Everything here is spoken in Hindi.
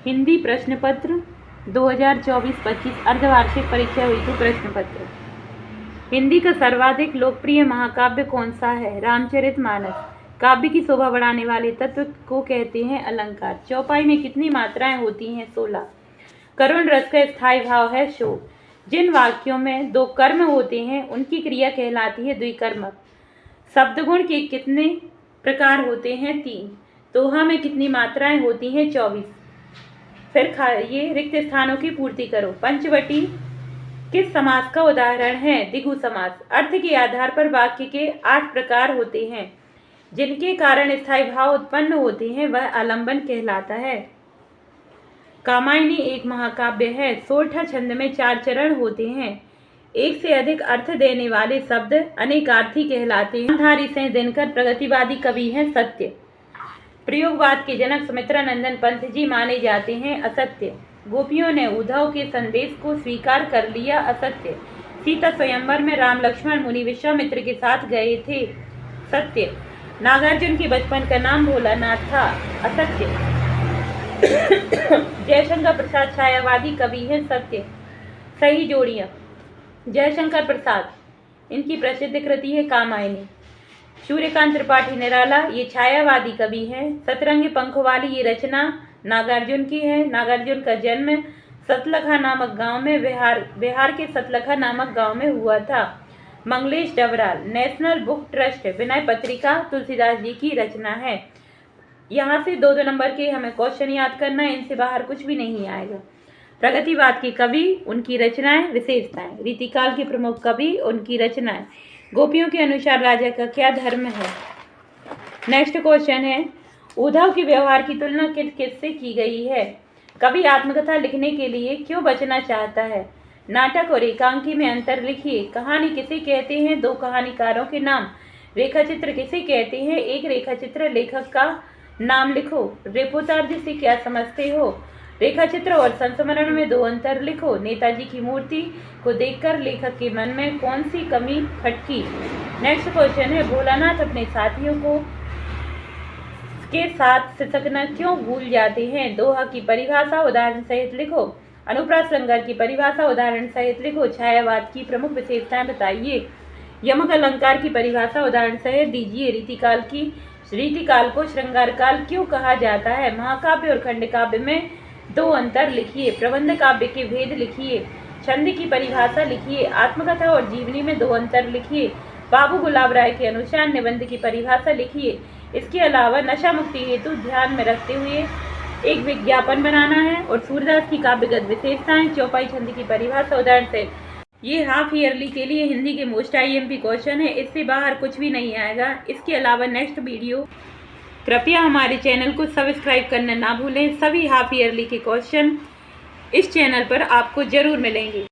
हिंदी प्रश्न पत्र 2024-25 अर्धवार्षिक परीक्षा हेतु प्रश्न पत्र। हिंदी का सर्वाधिक लोकप्रिय महाकाव्य कौन सा है? रामचरितमानस। काव्य की शोभा बढ़ाने वाले तत्व को कहते हैं अलंकार। चौपाई में कितनी मात्राएं होती हैं? 16। करुण रस का स्थायी भाव है शोक। जिन वाक्यों में दो कर्म होते हैं उनकी क्रिया कहलाती है द्विकर्मक। शब्दगुण के कितने प्रकार होते हैं? 3। दोहा में कितनी मात्राएं होती हैं? 24। फिर ये रिक्त स्थानों की पूर्ति करो। पंचवटी किस समास का उदाहरण है? द्विगु समास। अर्थ के आधार पर वाक्य के 8 प्रकार होते हैं जिनके कारण स्थायी भाव उत्पन्न होते हैं, वह आलंबन कहलाता है। कामायनी एक महाकाव्य है। 16 छंद में 4 चरण होते हैं। एक से अधिक अर्थ देने वाले शब्द अनेकार्थी कहलाते हैं। नामधारी से दिनकर प्रगतिवादी कवि हैं। सत्य। प्रयोगवाद के जनक सुमित्रानंदन पंत जी माने जाते हैं। असत्य। गोपियों ने उद्धव के संदेश को स्वीकार कर लिया। असत्य। सीता स्वयंवर में राम लक्ष्मण मुनि विश्वामित्र के साथ गए थे। सत्य। नागार्जुन के बचपन का नाम भोलानाथ था। असत्य। जयशंकर प्रसाद छायावादी कवि हैं। सत्य। सही जोड़ियां। जयशंकर प्रसाद, इनकी प्रसिद्ध कृति है कामायनी। सूर्यकांत त्रिपाठी निराला, ये छायावादी कवि हैं। सतरंगी पंखों वाली ये रचना नागार्जुन की है। नागार्जुन का जन्म सतलखा नामक गांव में बिहार के सतलखा नामक गांव में हुआ था। Mangalesh Dabral, national book trust Vinay Patrika Tulsidas जी की रचना है। यहाँ से 2-2 नंबर के हमें क्वेश्चन याद करना है, इनसे बाहर कुछ भी नहीं आएगा। प्रगतिवाद के कवि, उनकी रचनाएं, विशेषताएं। रीतिकाल के प्रमुख कवि, उनकी रचनाएं। गोपियों के अनुसार राजा का क्या धर्म है? नेक्स्ट क्वेश्चन है, उद्धव के व्यवहार की तुलना किससे की गई है? कवि आत्मकथा लिखने के लिए क्यों बचना चाहता है? नाटक और एकांकी में अंतर लिखिए। कहानी किसे कहते हैं? 2 कहानीकारों के नाम। रेखाचित्र किसे कहते हैं? एक रेखाचित्र लेखक का नाम लिखो। रेपोतार्ज से क्या समझते हो? रेखाचित्र और संस्मरण में 2 अंतर लिखो। नेताजी की मूर्ति को देखकर लेखक के मन में कौन सी कमी खटकी? नेक्स्ट क्वेश्चन है, भोलानाथ अपने साथियों को के साथ सिसकना क्यों भूल जाते हैं? दोहा की परिभाषा उदाहरण सहित लिखो। अनुप्रास श्रृंगार की परिभाषा उदाहरण सहित लिखो। छायावाद की प्रमुख विशेषताएं बताइए। यमक अलंकार की परिभाषा उदाहरण सहित दीजिए। रीतिकाल को श्रृंगार काल क्यों कहा जाता है? महाकाव्य और खंडकाव्य में 2 अंतर लिखिए। प्रबंध काव्य के भेद लिखिए। छंद की परिभाषा लिखिए। आत्मकथा और जीवनी में 2 अंतर लिखिए। बाबू गुलाब राय के अनुसार निबंध की परिभाषा लिखिए। इसके अलावा नशा मुक्ति हेतु ध्यान में रखते हुए एक विज्ञापन बनाना है। और सूरदास की काव्यगत विशेषताएं, चौपाई छंद की परिभाषा उदाहरण से। ये हाफ ईयरली के लिए हिंदी के मोस्ट IMP क्वेश्चन है, इससे बाहर कुछ भी नहीं आएगा। इसके अलावा नेक्स्ट वीडियो, कृपया हमारे चैनल को सब्सक्राइब करना ना भूलें। सभी हाफ ईयरली के क्वेश्चन इस चैनल पर आपको जरूर मिलेंगे।